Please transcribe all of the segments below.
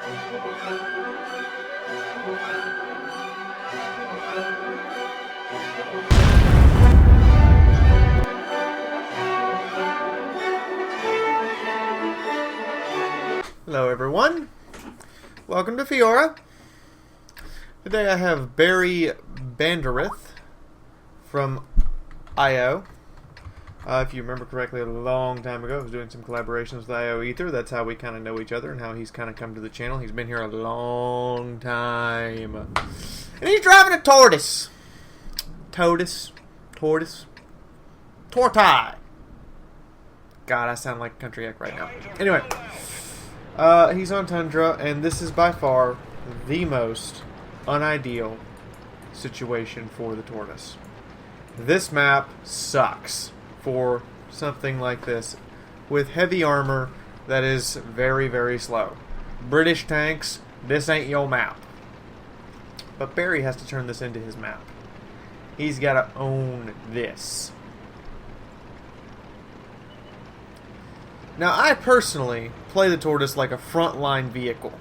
Hello everyone, welcome to Fiaura. Today I have Barry Banderith from IO. If you remember correctly, a long time ago I was doing some collaborations with IO Ether. That's how we kind of know each other and how he's kind of come to the channel. He's been here a long time. And he's driving a Tortoise. Tortoise. God, I sound like a country act right now. Anyway. He's on Tundra, and this is by far the most unideal situation for the Tortoise. This map sucks for something like this, with heavy armor that is very, very slow. British tanks, this ain't your map. But Barry has to turn this into his map. He's got to own this. Now, I personally play the Tortoise like a frontline vehicle.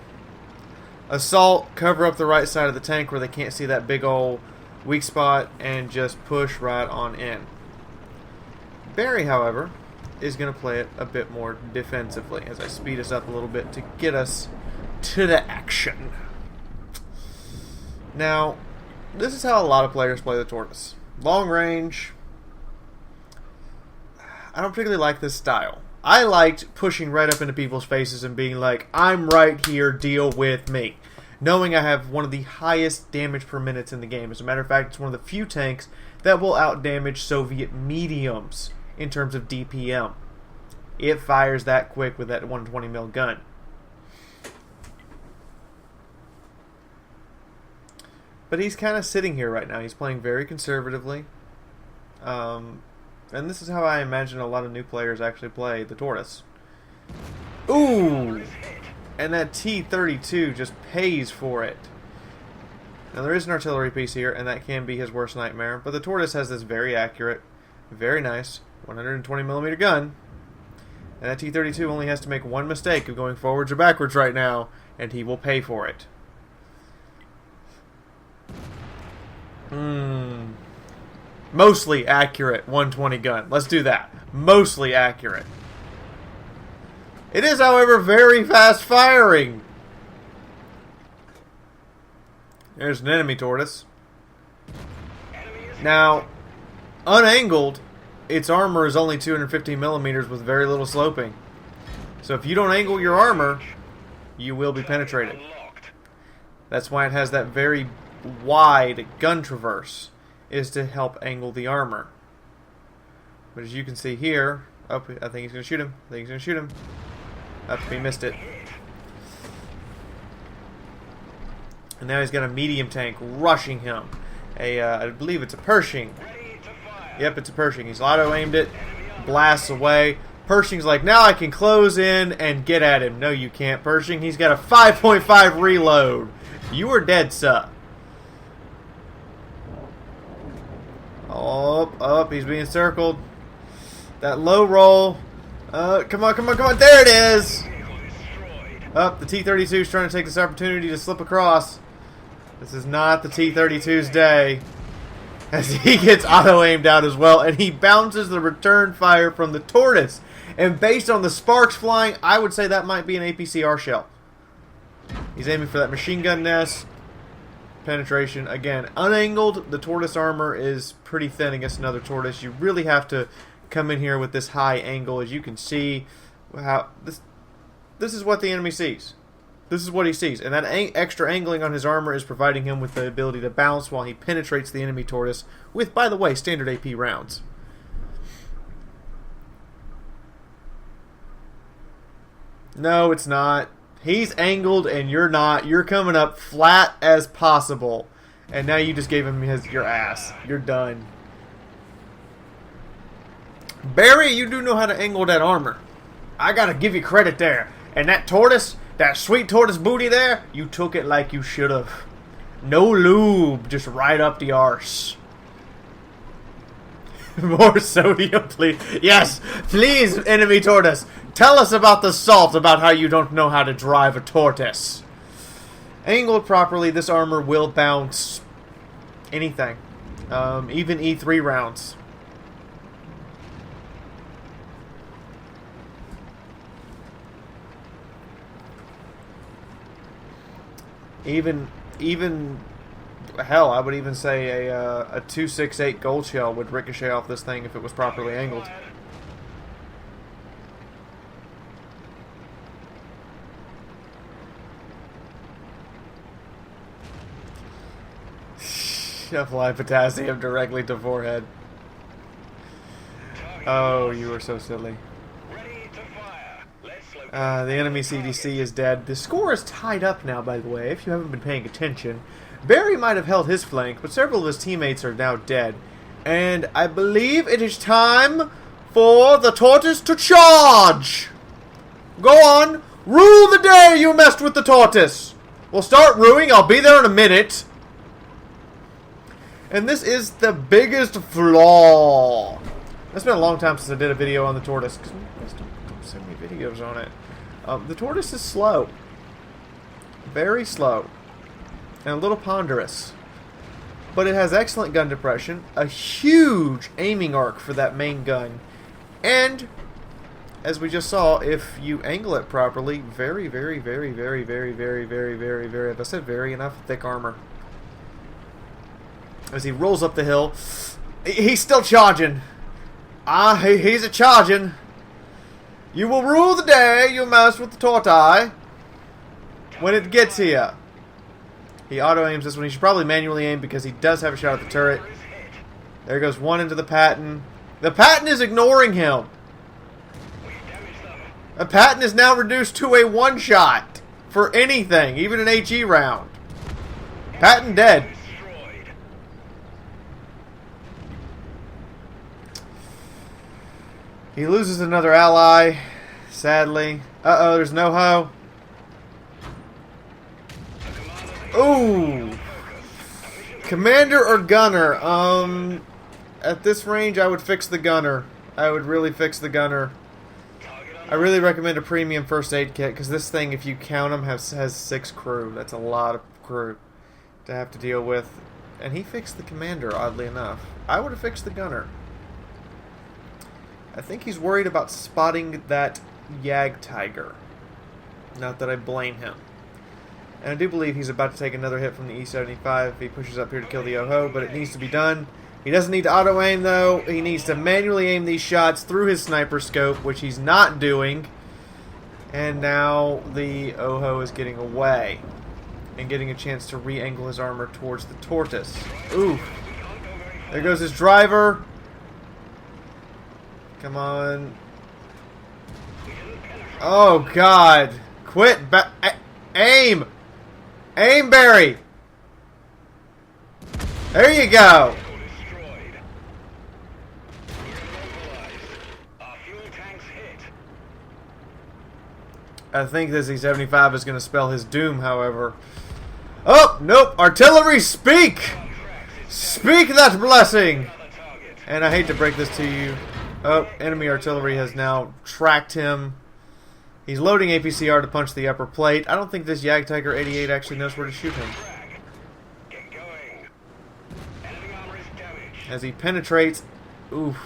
Assault, cover up the right side of the tank where they can't see that big old weak spot, and just push right on in. Barry, however, is going to play it a bit more defensively as I speed us up a little bit to get us to the action. Now, this is how a lot of players play the Tortoise. Long range. I don't particularly like this style. I liked pushing right up into people's faces and being like, I'm right here, deal with me. Knowing I have one of the highest damage per minute in the game. As a matter of fact, it's one of the few tanks that will outdamage Soviet mediums in terms of DPM. It fires that quick with that 120mm gun. But he's kind of sitting here right now. He's playing very conservatively. And this is how I imagine a lot of new players actually play the Tortoise. Ooh! And that T-32 just pays for it. Now there is an artillery piece here, and that can be his worst nightmare. But the Tortoise has this very accurate, very nice 120mm gun. And that T-32 only has to make one mistake of going forwards or backwards right now, and he will pay for it. Mostly accurate 120 gun. Let's do that. Mostly accurate. It is, however, very fast firing. There's an enemy Tortoise. Now, unangled, its armor is only 250mm with very little sloping. So if you don't angle your armor, you will be penetrated. That's why it has that very wide gun traverse, is to help angle the armor. But as you can see here, I think he's going to shoot him. He missed it. And now he's got a medium tank rushing him. I believe it's a Pershing. Yep, it's a Pershing. He's auto-aimed it, blasts away. Pershing's like, now I can close in and get at him. No, you can't, Pershing. He's got a 5.5 reload. You are dead, sir. Up, he's being circled. That low roll. Come on. There it is. The T-32 is trying to take this opportunity to slip across. This is not the T-32's day. As he gets auto-aimed out as well, and he bounces the return fire from the Tortoise. And based on the sparks flying, I would say that might be an APCR shell. He's aiming for that machine gun nest. Penetration. Again, unangled, the Tortoise armor is pretty thin against another Tortoise. You really have to come in here with this high angle. As you can see, how this is what the enemy sees. This is what he sees. And that extra angling on his armor is providing him with the ability to bounce while he penetrates the enemy Tortoise with, by the way, standard AP rounds. No, it's not. He's angled and you're not. You're coming up flat as possible. And now you just gave him your ass. You're done. Barry, you do know how to angle that armor. I gotta give you credit there. And that Tortoise, that sweet Tortoise booty there, you took it like you should have. No lube, just right up the arse. More sodium, please. Yes, please, enemy Tortoise. Tell us about the salt, about how you don't know how to drive a Tortoise. Angled properly, this armor will bounce anything. Even E3 rounds. Even hell, I would even say a 268 gold shell would ricochet off this thing if it was properly angled. Apply potassium directly to forehead. Oh, you were so silly. The enemy CDC is dead. The score is tied up now, by the way, if you haven't been paying attention. Barry might have held his flank, but several of his teammates are now dead. And I believe it is time for the Tortoise to charge! Go on! Rule the day you messed with the Tortoise! We'll start ruing, I'll be there in a minute. And this is the biggest flaw. It's been a long time since I did a video on the Tortoise, because you guys don't send me videos on it. The Tortoise is slow. Very slow. And a little ponderous. But it has excellent gun depression, a huge aiming arc for that main gun, and, as we just saw, if you angle it properly, very, very, very, very, very, very, very, very, very, if I said very enough, thick armor. As he rolls up the hill, he's still charging. He's a charging. You will rule the day you mess with the Tortoise when it gets here. He auto-aims this one. He should probably manually aim because he does have a shot at the turret. There goes one into the Patton. The Patton is ignoring him. The Patton is now reduced to a one-shot for anything, even an HE round. Patton dead. He loses another ally, sadly. Uh-oh, there's no hoe. Ooh. Commander or gunner? At this range, I would fix the gunner. I would really fix the gunner. I really recommend a premium first aid kit, because this thing, if you count them, has 6 crew. That's a lot of crew to have to deal with. And he fixed the commander, oddly enough. I would have fixed the gunner. I think he's worried about spotting that Yag Tiger. Not that I blame him. And I do believe he's about to take another hit from the E75 if he pushes up here to kill the Oho, but it needs to be done. He doesn't need to auto-aim, though. He needs to manually aim these shots through his sniper scope, which he's not doing. And now the Oho is getting away and getting a chance to re-angle his armor towards the Tortoise. Ooh. There goes his driver. Come on. Oh, God. Quit. Aim. Aim, Barry. There you go. I think this E75 is going to spell his doom, however. Oh, nope. Artillery, speak. Speak that blessing. And I hate to break this to you. Oh, enemy artillery has now tracked him. He's loading APCR to punch the upper plate. I don't think this Yag Tiger 88 actually knows where to shoot him. As he penetrates, oof.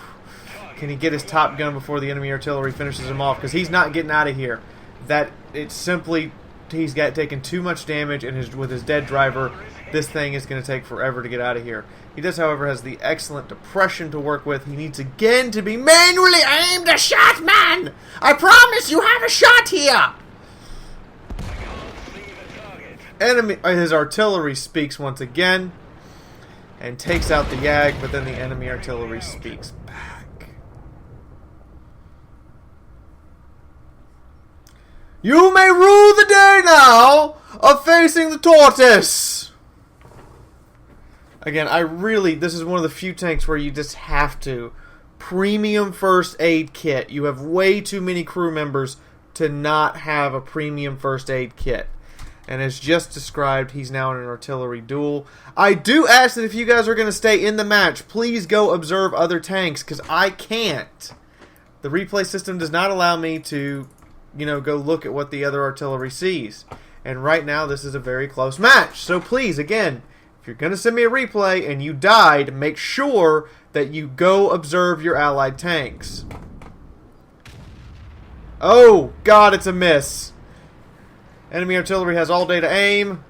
Can he get his top gun before the enemy artillery finishes him off? Because he's not getting out of here. That it's simply he's got taken too much damage, and with his dead driver, this thing is going to take forever to get out of here. He does, however, has the excellent depression to work with. He needs again to be manually aimed a shot, man! I promise you have a shot here! His artillery speaks once again and takes out the Yag, but then the enemy artillery speaks back. You may rule the day now of facing the Tortoise! Again, this is one of the few tanks where you just have to. Premium first aid kit. You have way too many crew members to not have a premium first aid kit. And as just described, he's now in an artillery duel. I do ask that if you guys are going to stay in the match, please go observe other tanks, because I can't. The replay system does not allow me to, go look at what the other artillery sees. And right now, this is a very close match. So please, again, if you're going to send me a replay and you died, make sure that you go observe your allied tanks. Oh, God, it's a miss. Enemy artillery has all day to aim.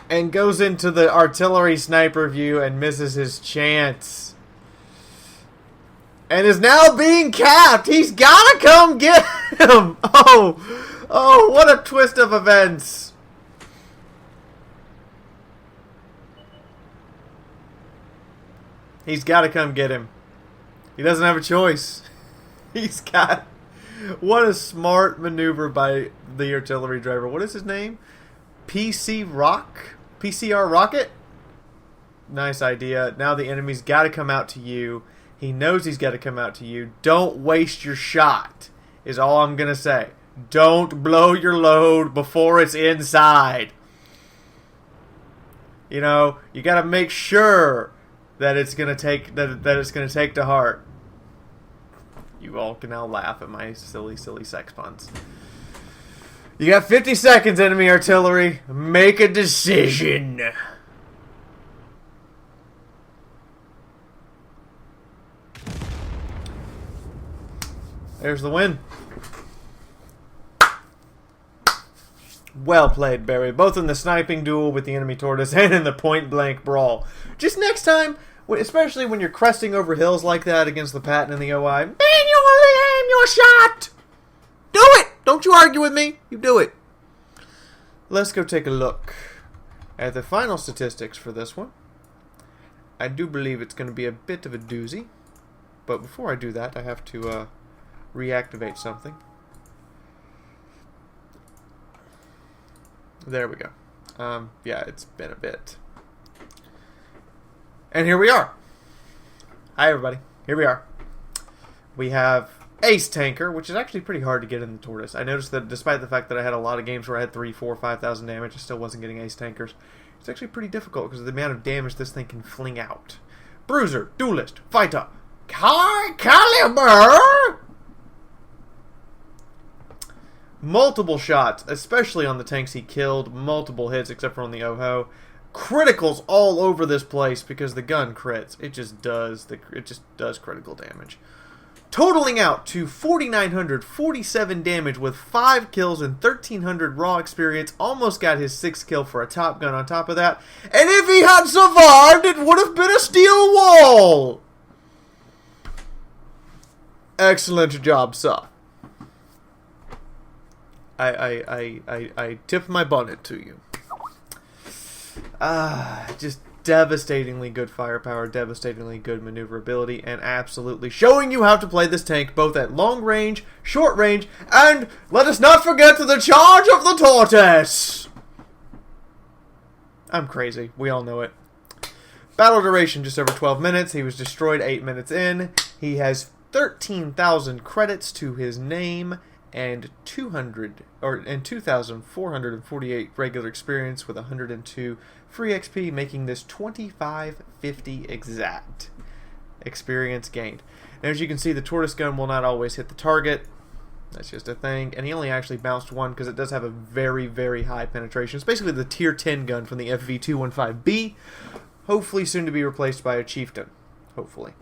And goes into the artillery sniper view and misses his chance. And is now being capped. He's got to come get him. Oh, what a twist of events. He's got to come get him. He doesn't have a choice. He's got... What a smart maneuver by the artillery driver. What is his name? PCR Rocket? Nice idea. Now the enemy's got to come out to you. He knows he's got to come out to you. Don't waste your shot, is all I'm going to say. Don't blow your load before it's inside. You know, you got to make sure that it's going to take that it's going to take to heart. You all can now laugh at my silly sex puns. You got 50 seconds, enemy artillery. Make a decision. There's the win. Well played, Barry. Both in the sniping duel with the enemy Tortoise and in the point-blank brawl. Just next time, especially when you're cresting over hills like that against the Patton and the OI, manually aim your shot! Do it! Don't you argue with me. You do it. Let's go take a look at the final statistics for this one. I do believe it's going to be a bit of a doozy. But before I do that, I have to reactivate something. There we go. Yeah, it's been a bit. And here we are. Hi, everybody. Here we are. We have Ace Tanker, which is actually pretty hard to get in the Tortoise. I noticed that despite the fact that I had a lot of games where I had 3, 4, 5,000 damage, I still wasn't getting Ace Tankers. It's actually pretty difficult because of the amount of damage this thing can fling out. Bruiser, Duelist, Fighter, High Caliber! Multiple shots, especially on the tanks he killed. Multiple hits, except for on the OHO. Criticals all over this place because the gun crits. It just does critical damage. Totaling out to 4,947 damage with 5 kills and 1,300 raw experience. Almost got his 6th kill for a Top Gun on top of that. And if he had survived, it would have been a steel wall! Excellent job, sir. I tip my bonnet to you. Just devastatingly good firepower, devastatingly good maneuverability, and absolutely showing you how to play this tank both at long range, short range, and let us not forget the charge of the Tortoise! I'm crazy. We all know it. Battle duration just over 12 minutes. He was destroyed 8 minutes in. He has 13,000 credits to his name and 2,448 regular experience with 102 free XP, making this 2,550 exact experience gained. Now, as you can see, the Tortoise gun will not always hit the target. That's just a thing. And he only actually bounced one because it does have a very, very high penetration. It's basically the tier 10 gun from the FV215B. Hopefully soon to be replaced by a Chieftain. Hopefully.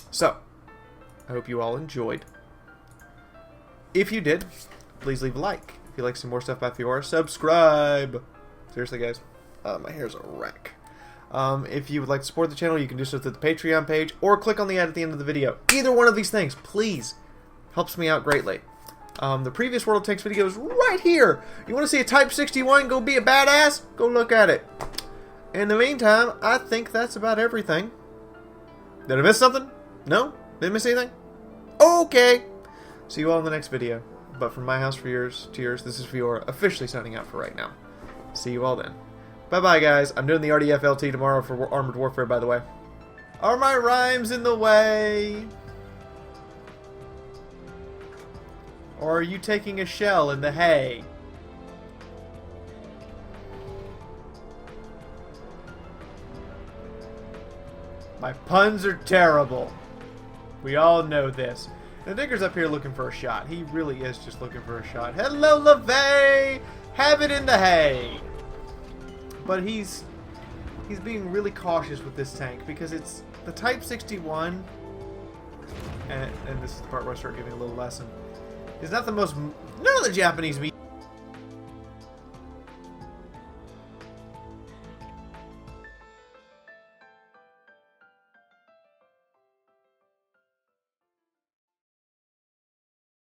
So, I hope you all enjoyed. If you did, please leave a like. If you like some more stuff by Fiaura, subscribe. Seriously, guys. My hair's a wreck. If you would like to support the channel, you can do so through the Patreon page or click on the ad at the end of the video. Either one of these things, please, helps me out greatly. The previous World of Tanks video is right here. You want to see a Type 61 go be a badass? Go look at it. In the meantime, I think that's about everything. Did I miss something? No? Didn't miss anything? Okay. See you all in the next video. But from my house for yours to yours, this is Fiaura, officially signing out for right now. See you all then. Bye-bye, guys. I'm doing the RDF LT tomorrow for Armored Warfare, by the way. Are my rhymes in the way? Or are you taking a shell in the hay? My puns are terrible. We all know this. The Digger's up here looking for a shot. He really is just looking for a shot. Hello, LeVay! Have it in the hay! But he's being really cautious with this tank because it's the Type 61, and this is the part where I start giving a little lesson. It's not the most... None of the Japanese meat